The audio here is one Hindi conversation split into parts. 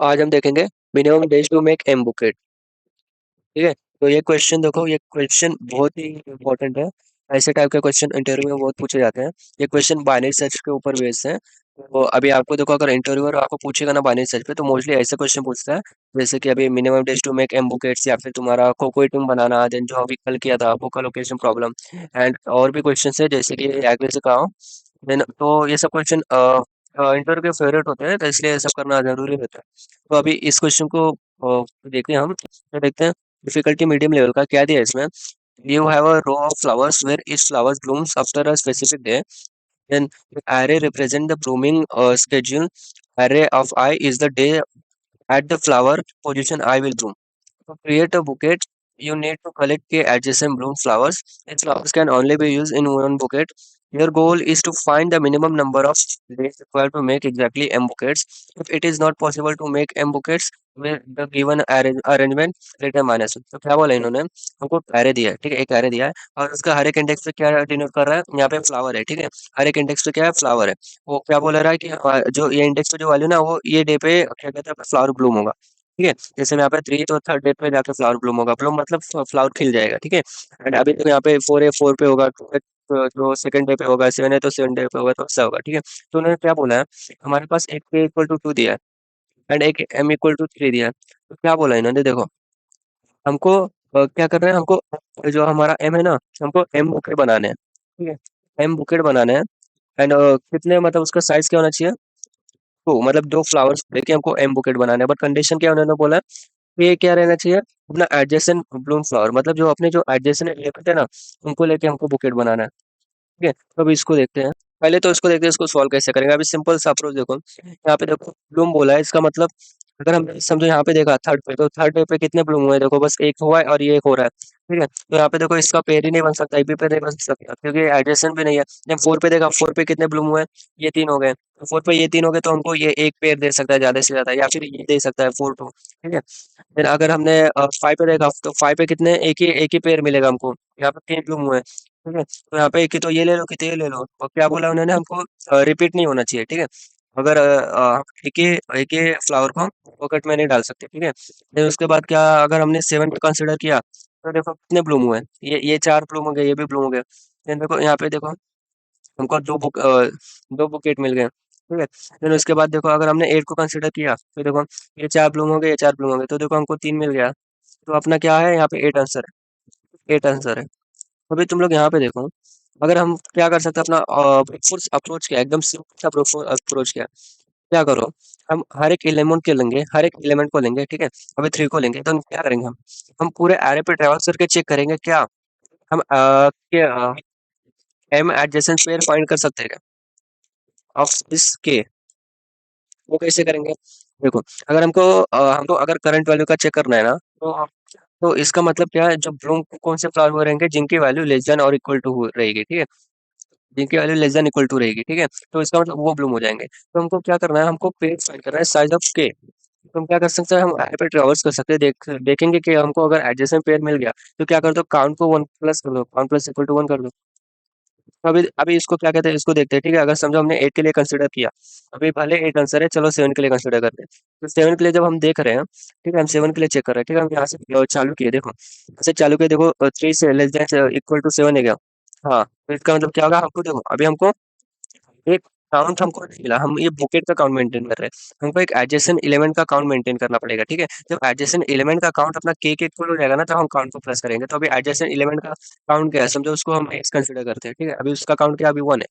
आज हम देखेंगे minimum days to make m bouquet. ठीक है। तो ये क्वेश्चन देखो, ये क्वेश्चन बहुत ही इंपॉर्टेंट है। ऐसे टाइप के क्वेश्चन इंटरव्यू में बहुत पूछे जाते हैं। ये क्वेश्चन बाइनरी सर्च के ऊपर बेस्ड है। तो अभी आपको देखो, अगर इंटरव्यूअर आपको पूछेगा ना बाइनरी सर्च पे, तो मोस्टली ऐसे क्वेश्चन पूछता है। जैसे कि अभी minimum days to make m bouquets, या फिर तुम्हारा कोकोई तुम बनाना, देन जो अभी कल किया था वो लोकेशन प्रॉब्लम एंड और भी क्वेश्चन है, जैसे कि आगे से कहा। देन तो ये सब क्वेश्चन इंटरव्यू के फेवरेट होते हैं, तो इसलिए ये सब करना जरूरी रहता है। तो अभी इस क्वेश्चन को देखते हैं हम। तो देखते हैं डिफिकल्टी मीडियम लेवल का क्या दिया है इसमें। You have a row of flowers where each flowers blooms after a specific day, then array represent the blooming schedule. Array of I is the day at the flower position I will bloom. To create a bouquet, you need to collect the adjacent bloom flowers. These flowers can only be used in one bouquet. Your goal is to find the minimum number of days required to make exactly m bouquets. If it is not possible to make m bouquets with the given arrangement, return minus one. तो क्या बोला इन्होंने, हमको एरे दिया है, ठीक है, एक एरे दिया है और उसका हर एक इंडेक्स पे क्या डिनोट कर रहा है, यहाँ पे फ्लावर है, ठीक है। हर एक इंडेक्स पे क्या है, फ्लावर है। वो क्या बोल रहा है कि जो ये इंडेक्स पे जो वैल्यू ना, वो ये डे पे क्या कहते हैं, फ्लावर ब्लूम होगा। ठीक है। जैसे मैं यहाँ पे 3 तो थर्ड डे पे जाके फ्लावर ब्लूम होगा, ब्लूम मतलब फ्लावर खिल जाएगा, ठीक है। एंड अभी तो यहाँ पे 4 है, 4 पे होगा, 2 है तो जो सेकंड डे पे होगा, 7 है तो 7 डे पे होगा, तो ऐसा होगा, ठीक है। तो उन्होंने क्या बोला है, हमारे पास एक पे इक्वल टू 2 दिया है एंड एक m इक्वल टू 3 दिया है। तो क्या बोला इन्होंने, देखो हमको क्या करना है, हमको जो हमारा m है ना, हमको m बुकेट बनाने हैं, ठीक है। m बुकेट बनाने हैं एंड कितने, मतलब उसका साइज क्या होना चाहिए, तो मतलब 2 फ्लावर्स लेके हमको m बुकेट बनाना है। बट कंडीशन क्या उन्होंने बोला, ये क्या रहना चाहिए, अपना एडजेसेंट ब्लूम फ्लावर, मतलब जो अपने जो एडजेसेंट एलिमेंट है ना, उनको लेके हमको बुकेट बनाना है। ठीक है। तो अभी इसको देखते हैं। पहले तो इसको देखते हैं, इसको सॉल्व कैसे करेंगे। अभी सिंपल सा अप्रोच देखो, यहाँ पे देखो ब्लूम बोला है, इसका मतलब अगर हम समझो यहाँ पे देखा थर्ड पे, तो थर्ड डे पे कितने ब्लूम हुए हैं, देखो बस एक हुआ है और ये एक हो रहा है, ठीक है। तो यहाँ पे देखो इसका पेयर ही नहीं बन सकता, एक भी पेयर नहीं बन सकता क्योंकि एडजेसेंट भी नहीं है। जब 4 पे देखा, 4 पे कितने ब्लूम हुए हैं, ये 3 हो गए। तो 4 पे ये 3 हो गए, तो हमको ये एक पेयर दे सकता है ज्यादा से ज्यादा, या फिर ये दे सकता है 4 2, ठीक है। फिर अगर हमने 5 पे देखा, तो 5 पे कितने, एक ही पेयर मिलेगा हमको। यहाँ पे 3 ब्लूम हुए हैं, ठीक है। तो यहाँ पे कि तो ये ले लो, कि तो ये ले लो, और क्या बोला उन्होंने, हमको रिपीट नहीं होना चाहिए, ठीक है। अगर एक ही फ्लावर को हम पॉकेट में नहीं डाल सकते, ठीक है। फिर उसके बाद क्या, अगर हमने 7 पे कंसिडर किया, तो देखो कितने ब्लूम हुए हैं, ये 4 ब्लूम हो गए, ये भी ब्लूम हो गए। फिर देखो यहाँ पे देखो हमको दो बुकेट मिल गए, ठीक है। फिर उसके बाद देखो, अगर हमने 8 को कंसिडर किया, तो देखो ये 4 ब्लूम हो गए, ये 4 ब्लूम हो गए, तो देखो हमको 3 मिल गया। तो अपना क्या है, यहाँ पे 8 आंसर है, 8 आंसर है। अभी तुम लोग यहाँ पे देखो, अगर हम क्या कर सकते हैं, अपना ब्रूट अप्रोच क्या है, एकदम सिंपल अप्रोच क्या है, क्या करो, हम हर एक एलिमेंट के लेंगे, हर एक एलिमेंट को लेंगे, ठीक है। अभी 3 को लेंगे, तो हम क्या करेंगे, हम पूरे एरे पे ट्रेवल करके चेक करेंगे क्या हम एम एडजेसेंट पेयर फाइंड कर सकते हैं क्या ऑफ दिस के। वो कैसे करेंगे, देखो अगर हमको अगर करंट वैल्यू का चेक करना है ना, तो इसका मतलब क्या है, जो ब्लूम कौन से फ्लावर हुए रहेंगे जिनकी वैल्यू लेस देन और इक्वल टू रहेगी, ठीक है। जिनकी value less than equal to रहेगी, ठीक है। तो इसका मतलब वो ब्लूम हो जाएंगे। तो हमको क्या करना है, हमको पेड़ फाइंड करना है साइज ऑफ के। तो हम क्या कर सकते हैं, हम ऐप पे ट्रेवर्स कर सकते हैं, देखेंगे कि हमको अगर एडजेसेंट पेयर मिल गया, तो क्या कर दो, काउंट को 1 प्लस कर दो, काउंट प्लस इक्वल टू 1 कर दो। तो अभी अभी इसको क्या कहते हैं, इसको देखते हैं, ठीक है। अगर समझो हमने 8 के लिए कंसीडर किया, अभी भले 8 आंसर है, चलो 7 के लिए कंसीडर करते हैं। तो 7 के लिए जब हम देख रहे हैं, ठीक है, हम 7 के लिए चेक कर रहे हैं, ठीक है। हम यहाँ से चालू किए, देखो ऐसे चालू किए, देखो 3 से लेस देन इक्वल टू 7 है क्या, हाँ। तो इसका मतलब क्या होगा, हमको देखो अभी हमको एक काउंट हमको नहीं मिला, हम ये बुकेट का काउंट मेंटेन कर रहे हैं, हमको एक एडजेसेंट एलिमेंट का काउंट मेंटेन करना पड़ेगा, ठीक है। जब एडजेसेंट एलिमेंट का काउंट अपना के इक्वल हो जाएगा ना, तो हम काउंट को प्लस करेंगे। तो अभी एडजेसेंट एलिमेंट का काउंट क्या है, समझो उसको हम एक्स कंसीडर करते हैं, ठीक है। अभी उसका काउंट क्या, अभी 1 है।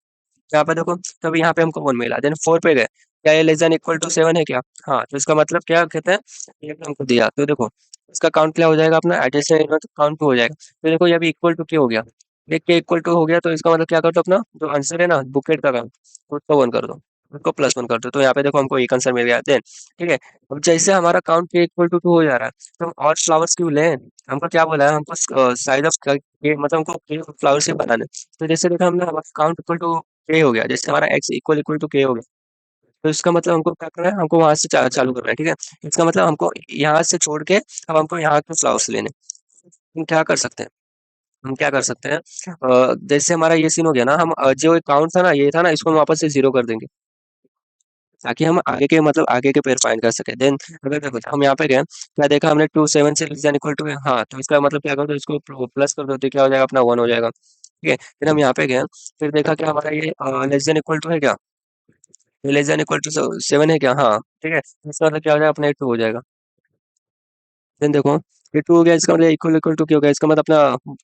यहाँ पे देखो, तो अभी यहाँ पे हमको 1 मिला, देन 4 पे गए, क्या ये लेस देन इक्वल टू 7 है क्या, हाँ। तो इसका मतलब क्या कहते हैं, ये हमको दिया, तो देखो इसका काउंट क्या हो जाएगा, अपना एडजेसेंट एलिमेंट काउंट हो जाएगा। तो देखो ये अभी इक्वल टू क्या हो गया, एक के इक्वल टू हो गया। तो इसका मतलब क्या कर दो, अपना जो आंसर है ना बुकेट का काउंट, उसको 1 कर दो, उसको प्लस 1 कर दो। तो यहाँ पे देखो हमको एक आंसर मिल गया, देन ठीक है। अब जैसे हमारा काउंट के इक्वल टू 2 हो जा रहा है, तो हम और फ्लावर्स क्यों लें, हमको क्या बोला है, हमको साइज ऑफ मतलब हमको फ्लावर्स के बनाने। तो जैसे देखा हमने, हमारा काउंट इक्वल टू के हो गया, जैसे हमारा एक्स इक्वल इक्वल टू के हो गया। तो इसका मतलब हमको क्या करना है, हमको वहां से चालू करना है, ठीक है। इसका मतलब हमको यहाँ से छोड़ के अब हमको यहाँ के फ्लावर्स लेने। हम क्या कर सकते हैं, हम क्या कर सकते हैं, जैसे हमारा ये सीन हो गया ना, हम जो काउंट था ना, ये था ना, इसको हम वापस से 0 कर देंगे। ताकि हम आगे के मतलब आगे के पेयर फाइंड कर सके। देन अगर देखो हम यहाँ पे गए, क्या देखा हमने, 2 7 से लेस देन इक्वल टू है, हाँ तो इसका मतलब क्या करो, इसको प्लस कर दो तो क्या हो जाएगा अपना 1 हो जाएगा। ठीक है, फिर हम यहाँ पे गए, फिर देखा क्या हमारा ये लेस देन इक्वल टू है क्या, ये लेस देन इक्वल टू 7 है क्या, हाँ ठीक है, इसका मतलब क्या हो जाएगा अपना ये 2 हो जाएगा। देन देखो ये 2 हो गया, इसका मतलब इक्वल इक्वल टू क्या हो गया, इसका मतलब अपना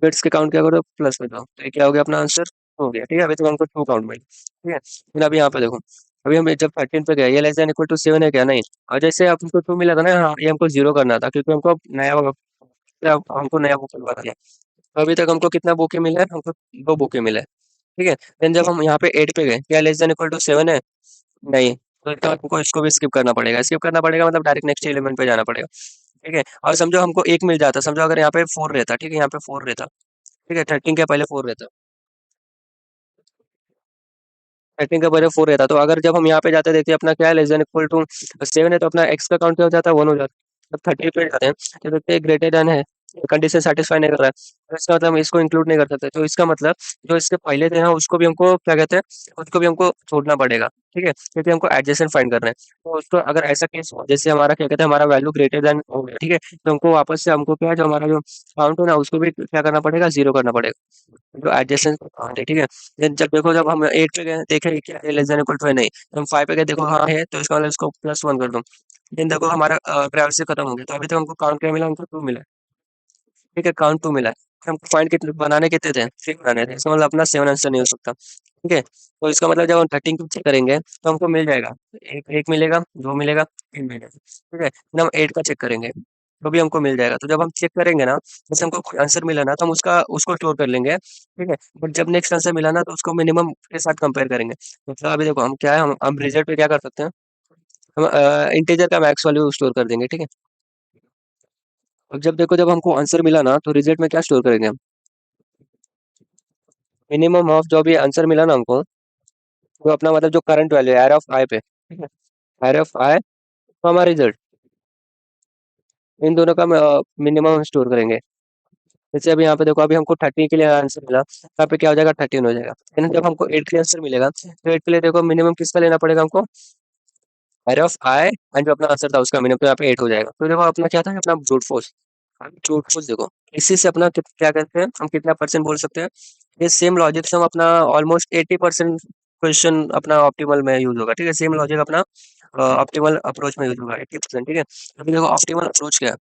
बिट्स के काउंट क्या करो प्लस में जाओ, तो ये क्या हो गया अपना आंसर हो गया। ठीक है, अभी तो हमको 2 काउंट में, ठीक है, फिर अभी यहाँ पे देखो, अभी हम जब 13 पे गए, ये लेस देन इक्वल टू 7 है क्या, नहीं, और जैसे हमको 2 मिला था ना, हाँ ये हमको 0 करना था क्योंकि हमको अब नया हमको नया बुक मिलवा दिया। तो अभी तक हमको कितना बुके मिला है, हमको 2 बुके मिले हैं। ठीक है, देन जब हम यहाँ पे 8 पे गए, क्या लेस देन इक्वल टू 7 है, नहीं, तो इसका हमको इसको भी स्किप करना पड़ेगा, स्किप करना पड़ेगा मतलब डायरेक्ट नेक्स्ट एलिमेंट पे जाना पड़ेगा। ठीक है, और समझो हमको एक मिल जाता, समझो अगर यहाँ पे 4 रहता, ठीक है, यहाँ पे 4 रहता, ठीक है, 13 के पहले 4 रहता, 13 के पहले 4 रहता, तो अगर जब हम यहाँ पे जाते देखते अपना क्या है लेस देन इक्वल टू 7 है, तो अपना एक्स का काउंट क्या हो जाता है, 1 हो जाता है। जब 30 पे जाते हैं तो देखते हैं ग्रेटर देन है, कंडीशन सेटिस्फाई नहीं कर रहा है, तो इसका मतलब हम इसको इंक्लूड नहीं कर सकते, तो इसका मतलब जो इसके पहले थे ना उसको भी हमको क्या कहते हैं, उसको भी हमको छोड़ना पड़ेगा। ठीक है, क्योंकि हमको एडजेसेंट फाइंड करना है, तो उसको अगर ऐसा केस हो जैसे हमारा क्या कहते हैं हमारा वैल्यू ग्रेटर देन हो गया, ठीक है, तो हमको वापस से हमको क्या है जो हमारा जो काउंट है ना उसको भी क्या करना पड़ेगा, 0 करना पड़ेगा, जो एडजेसेंट काउंट है। ठीक है, देन जब देखो जब हम 8 पे गए देखे क्या है लेस देन इक्वल टू है, नहीं, तो हम 5 पे गए देखो हाँ है, तो इसका मतलब इसको +1 कर दो। देन देखो हमारा ट्रैवर्स खत्म हो गया, तो अभी तो हमको काउंट क्या मिला, हमको 2 मिला। ठीक है, काउंट 2 मिला है, हमको पॉइंट कितने बनाने कितने थे, 3 बनाने थे, इसका मतलब अपना 7 आंसर नहीं हो सकता। ठीक है, तो इसका मतलब जब हम 13 को चेक करेंगे तो हमको मिल जाएगा, एक एक मिलेगा, 2 मिलेगा, 3 मिलेगा। ठीक है, फिर हम 8 का चेक करेंगे तो भी हमको मिल जाएगा, तो जब हम चेक करेंगे ना, जैसे हमको कोई आंसर मिला ना तो हम उसका उसको स्टोर कर लेंगे। ठीक है, बट जब नेक्स्ट आंसर मिला ना तो उसको मिनिमम के साथ कंपेयर करेंगे। मतलब अभी देखो हम क्या है, हम रिजल्ट पे क्या कर सकते हैं, हम इंटीजर का मैक्स वैल्यू स्टोर कर देंगे। ठीक है, अब जब देखो जब हमको आंसर मिला ना तो रिजल्ट में क्या स्टोर करेंगे हम, मिनिमम ऑफ जो भी आंसर मिला ना हमको, वो अपना मतलब जो करंट वैल्यू है आर ऑफ आई पे, ठीक है, आर ऑफ आई तो हमारा रिजल्ट, इन दोनों का मिनिमम हम स्टोर करेंगे। जैसे अभी यहाँ पे देखो अभी हमको 30 के लिए आंसर मिला, यहाँ पे क्या हो जाएगा 13 हो जाएगा, लेकिन जब हमको 8 के आंसर मिलेगा तो 8 के लिए देखो मिनिमम किसका लेना पड़ेगा हमको, आर ऑफ आई, एंड जो अपना आंसर था उसका मिनिमम, तो यहाँ पे 8 हो जाएगा। तो देखो अपना क्या था अपना ब्रूट फोर्स, ब्रूट फोर्स देखो इसी से अपना क्या कहते हैं हम कितना परसेंट बोल सकते हैं, ये सेम लॉजिक से हम अपना ऑलमोस्ट 80% क्वेश्चन अपना ऑप्टिमल में यूज होगा। ठीक है, सेम लॉजिक अपना ऑप्टिमल अप्रोच में यूज होगा 80%। ठीक है, अभी देखो ऑप्टिमल अप्रोच क्या है,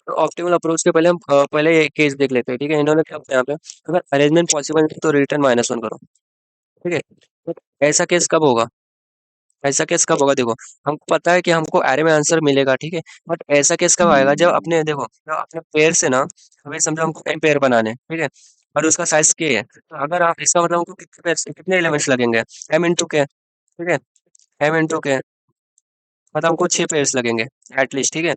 तो ऑप्टिमल अप्रोच के पहले हम पहले ये केस देख लेते हैं। ठीक है, इन्होंने क्या बताया यहाँ पे, अगर अरेंजमेंट पॉसिबल है तो रिटर्न -1 करो। ठीक है, तो ऐसा केस कब होगा, ऐसा केस कब होगा, देखो हमको पता है कि हमको अरे में आंसर मिलेगा। ठीक है, बट ऐसा केस कब आएगा जब अपने देखो जब अपने पेयर से ना, अभी समझो हमको m पेयर बनाने हैं, ठीक है, और उसका साइज k है, तो अगर आप इसका मतलब हमको कितने एलिमेंट्स लगेंगे, m इंटू के, ठीक है, m इंटू के, मतलब हमको 6 पेयर्स लगेंगे एटलीस्ट। ठीक है,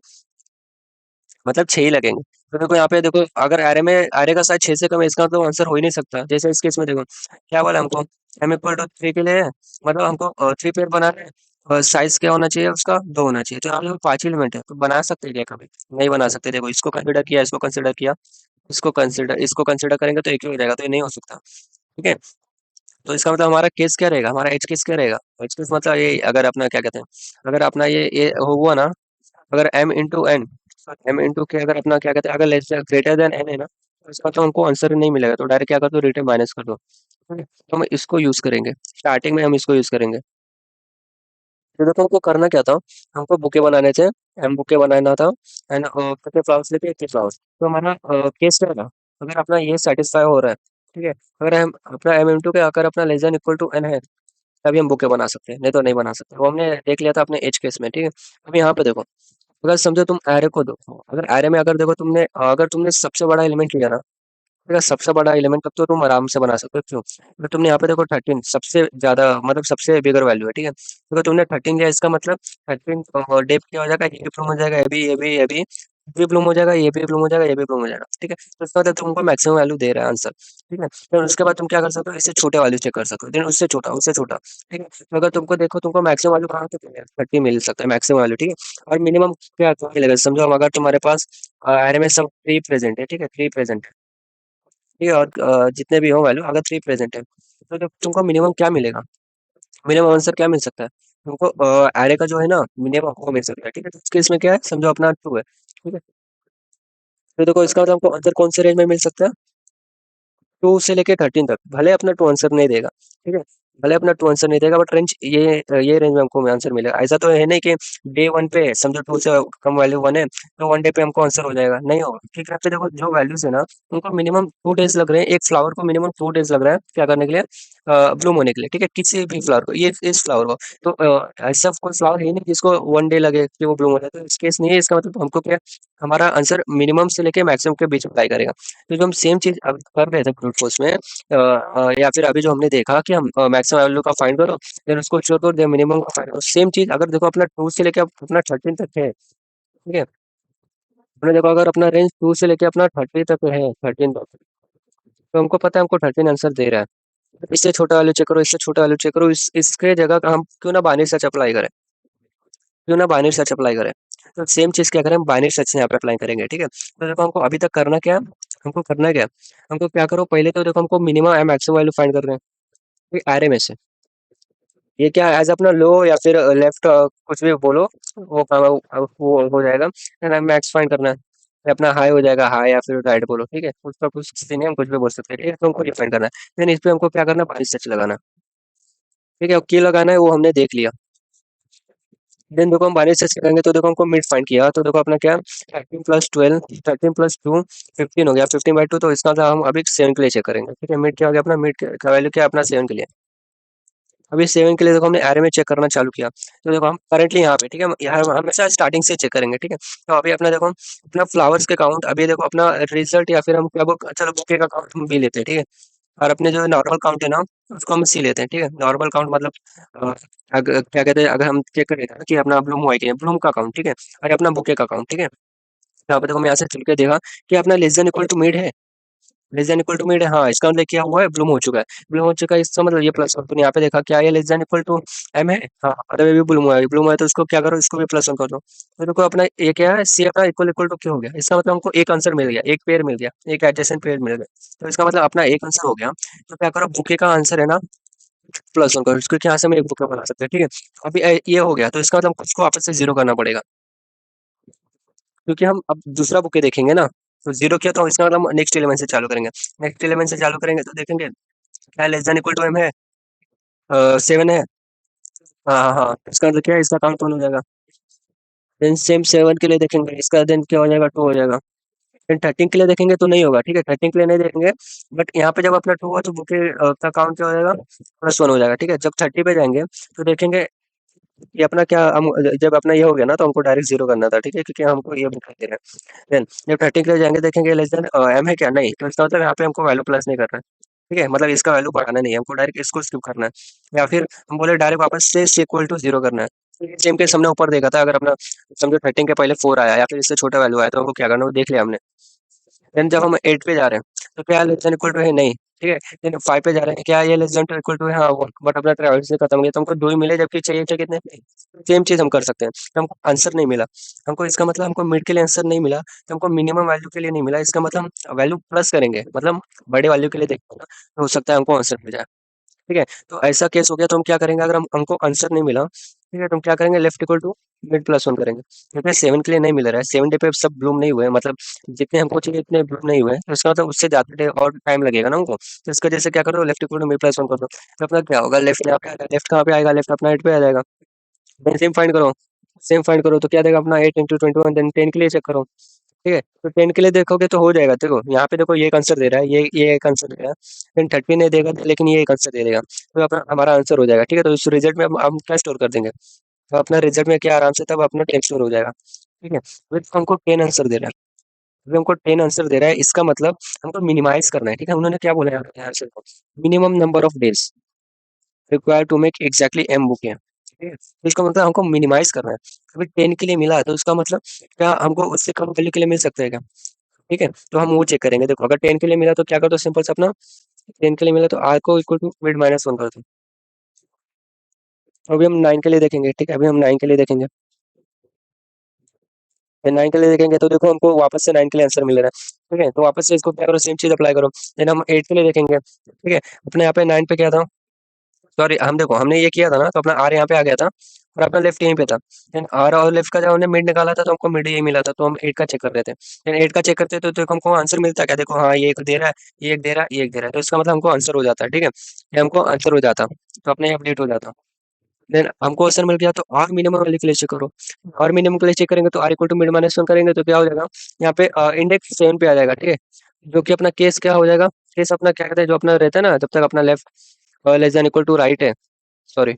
मतलब 6 ही लगेंगे। तो देखो यहाँ पे देखो अगर एरे का साइज 6 से कम है, इसका मतलब आंसर हो ही नहीं सकता। जैसे इस केस में देखो क्या बोला हमको, m = 3 के लिए है, मतलब हमको 3 पेयर बना रहे हैं, और साइज क्या होना चाहिए उसका, 2 होना चाहिए, तो यहाँ पे 5 एलिमेंट है, तो बना सकते हैं क्या कभी, नहीं बना सकते। देखो इसको कंसिडर किया, इसको कंसिडर किया, इसको कंसिडर करेंगे तो एक ही हो जाएगा, तो ये नहीं हो सकता। ठीक है, तो इसका मतलब हमारा केस क्या रहेगा, हमारा एज केस क्या रहेगा, एज केस मतलब ये अगर अपना क्या कहते हैं, अगर अपना ये हुआ ना, अगर m इंटू के अगर अपना क्या कहते हैं अगर लेस ग्रेटर देन n है ना, तो इसका तो हमको आंसर नहीं मिलेगा, तो डायरेक्ट क्या कर दो रिटर्न माइनस कर दो। ठीक है, तो हम इसको यूज करेंगे, स्टार्टिंग में हम इसको यूज करेंगे। तो देखो हमको करना क्या था, हमको बुके बनाने थे, एम बुके बनाना था, एंड कितने फ्लावर्स लेके 80 फ्लावर्स, तो हमारा केस क्या था, अगर अपना ये सेटिस्फाई हो रहा है, ठीक है, अगर हम अपना m इंटू के अगर अपना less than equal to n है, तभी हम बुके बना सकते हैं, नहीं तो नहीं बना सकते। वो हमने देख लिया था अपने एज केस में। ठीक है, अब यहाँ पे देखो अगर समझो तुम एरे को दो, अगर एरे में अगर देखो तुमने अगर तुमने सबसे बड़ा एलिमेंट लिया ना, अगर सबसे बड़ा एलिमेंट तब तो तुम आराम से बना सकते हो। क्यों, अगर तुमने यहाँ पे देखो 13 सबसे ज्यादा मतलब सबसे बिगर वैल्यू है। ठीक है, अगर तुमने 13 लिया इसका मतलब 13 डेप्थ क्या हो जाएगा, ये भी प्लूम हो जाएगा, ये भी प्लूम हो जाएगा, ये भी प्लूम हो जाएगा, ये भी प्लूम हो जाएगा। ठीक है, तो इसका मतलब तुमको मैक्सिमम वैल्यू दे रहा है आंसर। ठीक है, फिर उसके बाद तुम क्या कर सकते हो, इससे छोटे वैल्यू चेक कर सकते हो, देन उससे छोटा, उससे छोटा। ठीक है, तो अगर तुमको देखो तुमको मैक्सिमम वैल्यू कहाँ से 30 मिल सकता है मैक्सिमम वैल्यू। ठीक है, और मिनिमम क्या मिलेगा, समझो हम अगर तुम्हारे पास एरे में सब 3 प्रेजेंट है, ठीक है, 3 प्रेजेंट, ठीक है, और जितने भी हो वैल्यू अगर 3 प्रेजेंट है, तो तुमको मिनिमम क्या मिलेगा, मिनिमम आंसर क्या मिल सकता है हमको? एरे का जो है ना मिनिमम वो मिल सकता है, ठीक है। तो इस केस में क्या है, समझो अपना 2 है, ठीक है। तो देखो इसका मतलब हमको आंसर कौन से रेंज में मिल सकता है? 2 से लेके 13 तक। भले अपना 2 आंसर नहीं देगा, ठीक है। भले अपना 2 आंसर नहीं देगा, बट रेंज ये रेंज में हमको आंसर मिलेगा। ऐसा तो है नहीं कि डे 1 पे समझो 2 से कम वैल्यू 1 है, तो 1 डे पे हमको आंसर हो जाएगा, नहीं होगा। ठीक है, तो देखो जो वैल्यूज है ना, उनको मिनिमम 2 डेज लग रहे हैं। एक फ्लावर को मिनिमम 2 डेज लग रहा है क्या करने के लिए, ब्लूम होने के लिए, ठीक है। किसी भी फ्लावर को, ये इस फ्लावर को। तो ऐसा कोई फ्लावर है नहीं जिसको 1 डे लगे कि वो ब्लूम हो जाए। तो इस केस नहीं है, इसका मतलब हमको क्या, हमारा आंसर मिनिमम से लेके मैक्सिमम के बीच अप्लाई करेगा। तो जो हम सेम चीज अब कर रहे थे ब्रूट फोर्स में, या फिर अभी जो हमने देखा कि हम मैक्सिमम वैल्यू का फाइंड करो, देन उसको स्टोर करो, देन मिनिमम का फाइंड करो। सेम चीज अगर देखो अपना 2 से लेके अपना 13 तक है, ठीक है। हमने देखो अगर अपना रेंज 2 से लेके अपना 30 तक है, 13 तक, तो हमको पता है हमको 13 आंसर दे रहा है। इससे छोटा वैल्यू चेक करो, इससे छोटा वैल्यू चेक करो, इसके जगह का हम क्यों ना बाइनरी सर्च अप्लाई करें, क्यों ना बाइनरी सर्च अप्लाई करें। तो सेम चीज क्या करें, हम बाइनरी सर्च यहाँ पे अप्लाई करेंगे, ठीक है। तो देखो हमको अभी तक करना क्या है, हमको करना क्या है, हमको क्या करो, पहले तो देखो हमको minimum and maximum value find कर रहे हैं एरे में से। ये क्या एज अपना लो या फिर लेफ्ट, कुछ भी बोलो, वो वो हो जाएगा। मैक्स फाइंड करना है, या अपना हाई हो जाएगा, हाई या फिर राइट बोलो, ठीक है। उसका कुछ सीन है, हम कुछ भी बोल सकते हैं, ठीक है। तो हमको ये फाइंड करना है, देन इस पे हमको क्या करना है, बाइनरी सर्च लगाना है, ठीक है। की लगाना है वो हमने देख लिया। देन देखो हम बाइनरी सर्च करेंगे, तो देखो हमको मिड फाइंड किया, तो देखो अपना क्या, 13 + 12, 13 + 2 15 हो गया, 15/2। तो इसका मतलब हम अभी 7 के लिए चेक करेंगे, ठीक है। मिड क्या हो गया अपना, मिड का वैल्यू क्या है अपना 7 के लिए। अभी 7 के लिए देखो हमने एरे में चेक करना चालू किया, तो देखो हम करंटली यहाँ पे, ठीक है। यहाँ हम हमेशा स्टार्टिंग से चेक करेंगे, ठीक है। तो अभी अपना देखो अपना फ्लावर्स के काउंट, अभी देखो अपना रिजल्ट, या फिर हम क्या चलो बुके का काउंट हम भी लेते हैं, ठीक है। और अपने जो नॉर्मल काउंट है ना, उसको हम सी लेते हैं, ठीक है। नॉर्मल काउंट मतलब क्या कहते हैं, अगर हम चेक करें ना कि अपना ब्लूम हुआ है कि नहीं, ब्लूम का काउंट, ठीक है। और अपना बुके का काउंट, ठीक है। यहाँ पे देखो हम यहाँ से चल के देखा कि अपना less than equal to mid है, less than equal to mid है, हाँ। इसका मतलब क्या हुआ है, ब्लूम हो चुका है। ब्लूम हो चुका है, इसका मतलब ये प्लस वन। तो यहाँ पे देखा क्या है, less than equal to m है, हाँ। मतलब ये भी ब्लूम हुआ है, ब्लूम हुआ है, तो इसको क्या करो, इसको भी +1 कर दो। तो देखो अपना ये क्या है, सी अपना इक्वल इक्वल टू क्यों हो गया, इसका मतलब हमको एक आंसर मिल गया, एक पेयर मिल गया, एक एडजेसेंट पेयर मिल गया। तो इसका मतलब अपना एक आंसर हो गया। तो क्या करो, बुके का आंसर है ना, +1 करो इसको, यहाँ से हम एक बुके बना सकते हैं, ठीक है। अभी ये हो गया, तो इसका मतलब कुछ को वापस से 0 करना पड़ेगा, क्योंकि हम अब दूसरा बुके देखेंगे ना। तो 0 किया, तो इसका मतलब हम नेक्स्ट एलिमेंट से चालू करेंगे। नेक्स्ट एलिमेंट से चालू करेंगे तो देखेंगे क्या, less than equal to m है, 7 है, हाँ हाँ हाँ। इसका मतलब क्या है, इसका काउंट 1 हो जाएगा। देन सेम 7 के लिए देखेंगे, इसका देन क्या हो जाएगा, 2 हो जाएगा। देन 13 के लिए देखेंगे तो नहीं होगा, ठीक है। 13 के लिए नहीं देखेंगे, बट यहाँ पे जब अपना 2 हुआ, तो बुके का काउंट क्या हो जाएगा, +1 हो जाएगा, ठीक है। जब 30 पे जाएंगे तो देखेंगे ये अपना क्या, हम जब अपना ये हो गया ना, तो हमको डायरेक्ट 0 करना था, ठीक है, क्योंकि हमको ये बुक दे रहे हैं। देन जब 30 के लिए जाएंगे, देखेंगे लेस देन एम है क्या, नहीं। तो इसका मतलब यहाँ पे हमको वैल्यू प्लस नहीं करना है, ठीक है। मतलब इसका वैल्यू बढ़ाना नहीं है, हमको डायरेक्ट इसको स्किप करना है। या फिर हम बोले डायरेक्ट वापस से इक्वल टू 0 करना है। सेम केस हमने ऊपर देखा था, अगर अपना समझो 13 के पहले 4 आया, या फिर इससे छोटा वैल्यू आया, तो हमको क्या करना है, वो देख लिया हमने। देन जब हम 8 पे जा रहे हैं, तो क्या लेस देन इक्वल टू है, नहीं, ठीक है। देन 5 पे जा रहे हैं, क्या ये लेस देन इक्वल टू है, हाँ। बट अपना ट्रैवल से खत्म हो गया, तो हमको 2 ही मिले, जबकि चाहिए थे कितने। सेम चीज हम कर सकते हैं, तो हमको आंसर नहीं मिला। हमको इसका मतलब हमको मिड के लिए आंसर नहीं मिला, तो हमको मिनिमम वैल्यू के लिए नहीं मिला। इसका मतलब हम वैल्यू प्लस करेंगे, मतलब बड़े वैल्यू के लिए देखेंगे ना, तो हो सकता है हमको आंसर मिल जाए, ठीक है। तो ऐसा केस हो गया, तो हम क्या करेंगे, अगर हम हमको आंसर नहीं मिला, ठीक है, तो हम क्या करेंगे, लेफ्ट इक्वल टू मिड +1 करेंगे, क्योंकि 7 के लिए नहीं मिल रहा है। 7 डे पे सब ब्लूम नहीं हुए, मतलब जितने हमको चाहिए इतने ब्लूम नहीं हुए, तो इसका मतलब उससे ज्यादा डे और टाइम लगेगा ना हमको। तो इसका जैसे क्या करो, लेफ्ट इक्वल टू मिड +1 कर दो, तो अपना क्या होगा, लेफ्ट यहाँ पे आएगा, लेफ्ट कहाँ पे आएगा, लेफ्ट अपना 8 पे आ जाएगा। देन सेम फाइंड करो, सेम फाइंड करो, तो क्या देगा अपना 8 × 21। देन 10 के लिए चेक करो, ठीक है। तो 10 के लिए देखोगे तो हो जाएगा, देखो यहाँ पे देखो ये एक आंसर दे रहा है, ये एक आंसर दे रहा है। देन 30 नहीं देगा, लेकिन ये एक आंसर दे देगा, तो अपना हमारा आंसर हो जाएगा, ठीक है। तो इस रिजल्ट में हम क्या स्टोर कर देंगे, तो अपना रिजल्ट में क्या आराम से तब अपना 10 स्टोर हो जाएगा, ठीक है। विथ हमको 10 आंसर दे रहा है, अभी हमको 10 आंसर दे रहा है, इसका मतलब हमको मिनिमाइज करना है, ठीक है। उन्होंने क्या बोला है आंसर को, minimum number of days require to make exactly m bouquet है, ठीक है। तो इसका मतलब हमको मिनिमाइज करना है। अभी 10 के लिए मिला है, तो इसका मतलब क्या हमको उससे कम वैल्यू के लिए मिल सकता है क्या, ठीक है। तो हम वो चेक करेंगे, देखो अगर 10 के लिए मिला, तो क्या कर दो, सिंपल से अपना 10 के लिए मिला, तो आर को इक्वल टू मिड -1 कर दो। तो अभी हम 9 के लिए देखेंगे, ठीक है। अभी हम 9 के लिए देखेंगे, 9 के लिए देखेंगे, तो देखो हमको वापस से 9 के लिए आंसर मिल रहा है, ठीक है। तो वापस से इसको क्या करो, सेम चीज अप्लाई करो। देन हम 8 के लिए देखेंगे, ठीक है। अपने यहाँ पे 9 पे क्या था, सॉरी, हम देखो हमने ये किया था ना, तो अपना आर यहाँ पे आ गया था और अपना लेफ्ट यहीं पे था। देन आर और लेफ्ट का जब हमने मिड निकाला था तो हमको मिड यही मिला था, तो हम 8 का चेक कर रहे थे। देन 8 का चेक करते तो देखो हमको आंसर मिलता है क्या, देखो हाँ ये एक दे रहा है, ये एक दे रहा है, ये एक दे रहा है, तो इसका मतलब हमको आंसर हो जाता है। ठीक है, ये हमको आंसर हो जाता, तो अपने अपडेट हो जाता। देन हमको आंसर मिल गया, तो आर मिनिमम वाले के लिए चेक करो। आर मिनिमम के लिए चेक करेंगे तो r equal to mid minus one करेंगे तो क्या हो जाएगा, यहाँ पे इंडेक्स 7 पे आ जाएगा। ठीक है, जो कि अपना केस क्या हो जाएगा, केस अपना क्या कहते हैं, जो अपना रहता है ना, जब तक अपना left less than equal to right है, सॉरी,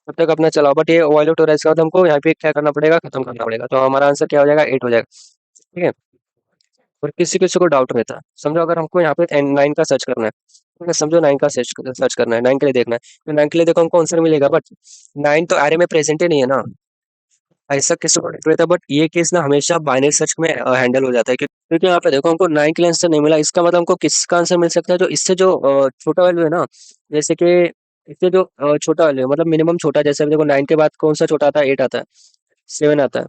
तब तक अपना चलाओ। बट ये वायलेट हो रहा है, इसका मतलब हमको यहाँ पे क्या करना पड़ेगा, खत्म करना पड़ेगा। तो हमारा आंसर क्या हो जाएगा, 8 हो जाएगा। ठीक है, और किसी किसी को डाउट रहता है, समझो अगर हमको यहाँ पे 9 का सर्च करना है, ठीक है, समझो 9 का सर्च सर्च करना है, 9 के लिए देखना है, तो 9 के लिए देखो हमको आंसर मिलेगा, बट 9 तो एरे में प्रेजेंट ही नहीं है ना। ऐसा किसी को डाउट रहता है, बट ये केस ना हमेशा बाइनरी सर्च में हैंडल हो जाता है, क्योंकि यहाँ पे देखो हमको 9 के लिए आंसर नहीं मिला, इसका मतलब हमको किसका आंसर मिल सकता है, जो इससे जो छोटा वैल्यू है ना, जैसे कि इससे जो छोटा वैल्यू है, मतलब मिनिमम छोटा, जैसे अभी देखो 9 के बाद कौन सा छोटा आता है, 8 आता है, 7 आता है,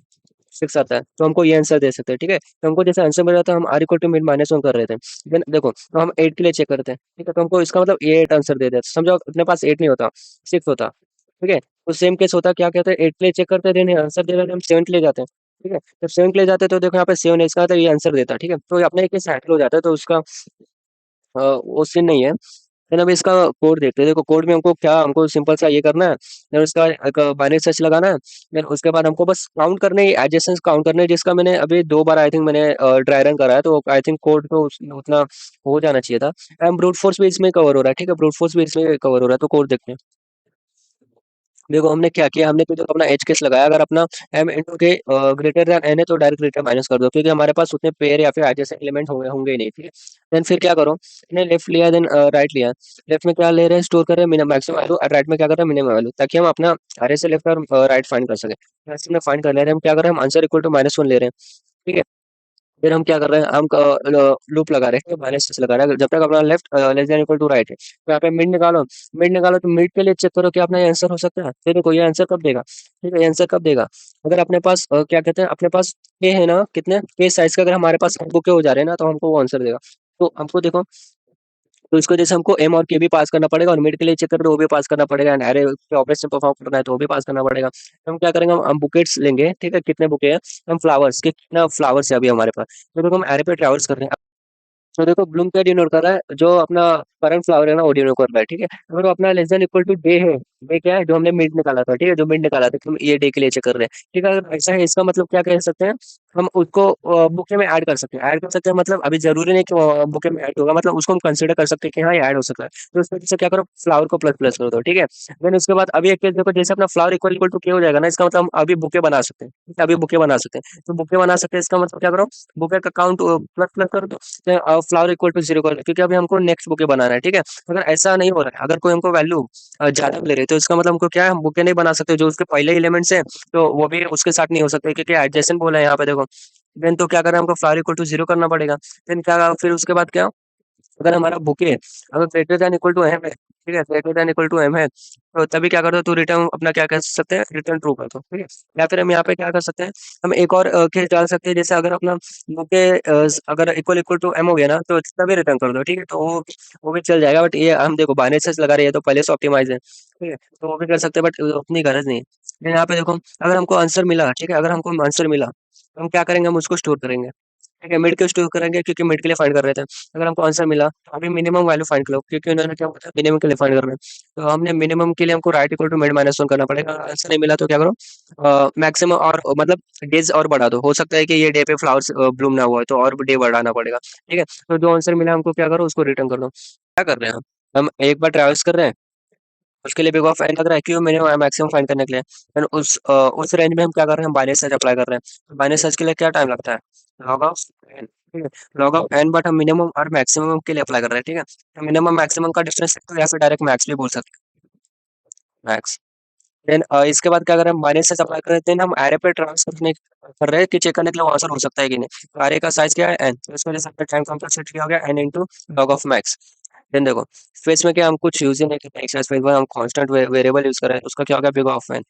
6 आता है, तो हमको ये आंसर दे सकते हैं। ठीक है, तो हमको जैसे आंसर मिल रहा था, हम r equal to mid minus one कर रहे थे। देन देखो तो हम 8 के लिए चेक करते हैं। ठीक है, तो हमको इसका मतलब ये 8 आंसर दे देते, समझो अपने पास 8 नहीं होता, 6 होता। ठीक है, तो सेम केस होता, क्या कहते हैं, 8 के लिए चेक करते हैं, देन आंसर दे रहे थे, हम 7 के लिए जाते हैं। ठीक है, जब 7 के लिए जाते हैं तो देखो यहाँ पे 7 है, इसका मतलब ये आंसर देता है। ठीक है, तो ये अपने केस हैंडल हो जाता है, तो उसका वो सीन नहीं है। देन अब इसका कोड देखते हैं, देखो कोड में हमको क्या, हमको सिंपल सा ये करना है, देन उसका एक बाइनरी सर्च लगाना है। देन उसके बाद हमको बस काउंट करने ही, एडजेसेंस काउंट करने हैं, जिसका मैंने अभी 2 बार आई थिंक मैंने ड्राई रन करा है, तो आई थिंक कोड तो उतना हो जाना चाहिए था। एंड ब्रूट फोर्स भी इसमें कवर हो रहा है। ठीक है, ब्रूट फोर्स भी इसमें कवर हो रहा है, तो कोड देखते हैं। देखो हमने क्या किया, हमने तो देखो अपना एज केस लगाया, अगर अपना एम इंटू के ग्रेटर देन एन है तो डायरेक्ट ग्रेटर माइनस कर दो, क्योंकि हमारे पास उतने पेयर या फिर एडजेसेंट एलिमेंट होंगे होंगे ही नहीं। ठीक है, देन फिर क्या करो, हमने लेफ्ट लिया, देन राइट लिया। लेफ्ट में क्या ले रहे हैं, स्टोर कर रहे हैं मिनिमम मैक्सिमम वैल्यू, और राइट में क्या कर रहे हैं, मिनिमम वैल्यू, ताकि हम अपना अरे से लेफ्ट और राइट फाइंड कर सके। ऐसे हमने फाइंड कर ले रहे हैं, हम क्या कर रहे हैं, हम answer equal to minus one ले रहे हैं। ठीक है, फिर हम क्या कर रहे हैं, हम लूप लगा रहे हैं, माइनस से लगा रहे हैं, जब तक अपना left less than equal to right है, तो यहाँ पे मिड निकालो। मिड निकालो तो मिड के लिए चेक करो कि अपना ये आंसर हो सकता है, फिर देखो ये आंसर कब देगा। ठीक है, ये आंसर कब देगा, अगर अपने पास क्या कहते हैं, अपने पास के है ना, कितने के साइज का, अगर हमारे पास बुके हो जा रहे हैं ना, तो हमको वो आंसर देगा। तो हमको देखो, तो इसको जैसे हमको एम और के भी पास करना पड़ेगा, और मिड के लिए चेक कर रहे हो वो भी पास करना पड़ेगा, एंड एरे पे ऑपरेशन परफॉर्म करना है तो वो भी पास करना पड़ेगा। तो हम क्या करेंगे, हम बुकेट्स लेंगे। ठीक है, कितने बुके हैं, हम फ्लावर्स के, कितना फ्लावर्स है अभी हमारे पास, तो देखो हम एरे पे ट्रेवल्स कर रहे हैं। तो देखो ब्लूम क्या डिनोट कर रहा है, जो अपना करंट फ्लावर है ना, वो डिनोट कर रहा है। ठीक है, अगर वो अपना less than equal to day है, डे क्या है, जो हमने मिड निकाला था। ठीक है, जो मिड निकाला था, तो हम ये डे के लिए चेक कर रहे हैं। ठीक है, अगर ऐसा है, इसका मतलब क्या कह सकते हैं, हम उसको बुके में ऐड कर सकते हैं। ऐड कर सकते हैं मतलब अभी जरूरी नहीं कि बुके में ऐड होगा, मतलब उसको हम कंसिडर कर सकते हैं कि हाँ ये ऐड हो सकता है। तो उसमें जैसे क्या करो, फ्लावर को प्लस प्लस कर दो। ठीक है, देन उसके बाद अभी एक केस देखो, जैसे अपना फ्लावर इक्वल इक्वल टू के हो जाएगा ना, इसका मतलब हम अभी बुके बना सकते हैं। ठीक है, अभी बुके बना सकते हैं, तो बुके बना सकते हैं, इसका मतलब क्या करो, बुके का काउंट प्लस प्लस कर दो, फ्लावर इक्वल टू जीरो कर, क्योंकि अभी हमको नेक्स्ट बुके बनाना है। ठीक है, अगर ऐसा नहीं हो रहा है, अगर कोई हमको वैल्यू ज्यादा ले रही है, तो इसका मतलब हमको क्या है, हम बुके नहीं बना सकते, जो उसके पहले एलिमेंट्स है तो वो भी उसके साथ नहीं हो सकते, क्योंकि एडजेसेंट बोला है यहाँ पे देखो। देन तो क्या करें, हमको फ्लावर इक्वल टू जीरो करना पड़ेगा। देन क्या, फिर उसके बाद क्या, अगर हमारा बुके अगर greater than equal to m है, ठीक है, greater than equal to m है, तो तभी क्या कर दो, तो रिटर्न अपना क्या कर सकते हैं, रिटर्न ट्रू कर दो। ठीक है, या फिर हम यहाँ पे क्या कर सकते हैं, हम एक और केस डाल सकते हैं, जैसे अगर अपना बुके अगर इक्वल इक्वल टू एम हो गया ना, तो तभी रिटर्न कर दो। ठीक है, तो वो भी चल जाएगा, बट ये हम देखो बाइनरी सर्च लगा रही है, तो पहले से ऑप्टिमाइज है। ठीक है, तो वो भी कर सकते हैं, बट उतनी गरज नहीं है। लेकिन यहाँ पे देखो, अगर हमको आंसर मिला, ठीक है, अगर हमको आंसर मिला, तो हम क्या करेंगे, हम उसको स्टोर करेंगे। ठीक है, मिड के स्टोर करेंगे, क्योंकि मिड के लिए फाइंड कर रहे थे। अगर हमको आंसर मिला, तो अभी मिनिमम वैल्यू फाइंड करो, क्योंकि उन्होंने क्या बताया, मिनिमम के लिए फाइंड कर रहे हैं। तो हमने मिनिमम के लिए हमको right equal to mid minus one करना पड़ेगा। आंसर नहीं मिला तो क्या करो, मैक्सिमम और मतलब डेज और बढ़ा दो, हो सकता है कि ये डे पे फ्लावर्स ब्लूम ना हुआ है, तो और डे बढ़ाना पड़ेगा। ठीक है, तो जो आंसर मिला हमको क्या करो, उसको रिटर्न कर दो। क्या कर रहे हैं हम एक बार ट्रेवल्स कर रहे हैं, उसके लिए बिग ऑफ एन लग रहा है, क्यों, मिनिमम मैक्सिमम फाइंड करने के लिए। And उस रेंज में हम क्या कर रहे हैं, हम बाइनरी सर्च अप्लाई कर रहे हैं। बाइनरी सर्च के लिए क्या टाइम लगता है, लॉग ऑफ एन। ठीक है, लॉग ऑफ एन, बट हम मिनिमम और मैक्सिमम के लिए अप्लाई कर रहे हैं। ठीक है, तो मिनिमम मैक्सिमम का डिफरेंस या फिर डायरेक्ट मैक्स भी बोल सकते हैं, मैक्स। देन इसके बाद क्या करें, हम बाइनरी सर्च अप्लाई कर रहे हैं, देन हम एरे पे ट्रांसफर करने कर रहे हैं कि चेक करने के लिए वो आंसर हो सकता है कि नहीं। तो एरे का साइज क्या है, एन, तो इसमें जैसे टाइम कॉम्प्लेक्सिटी क्या हो गया, n into log of max. Then देखो, स्पेस में क्या हम कुछ यूज ही नहीं करते, एक्स्ट्रा स्पेस में हम कांस्टेंट वेरिएबल यूज कर रहे हैं, उसका क्या हो गया, बिग ऑफ एन।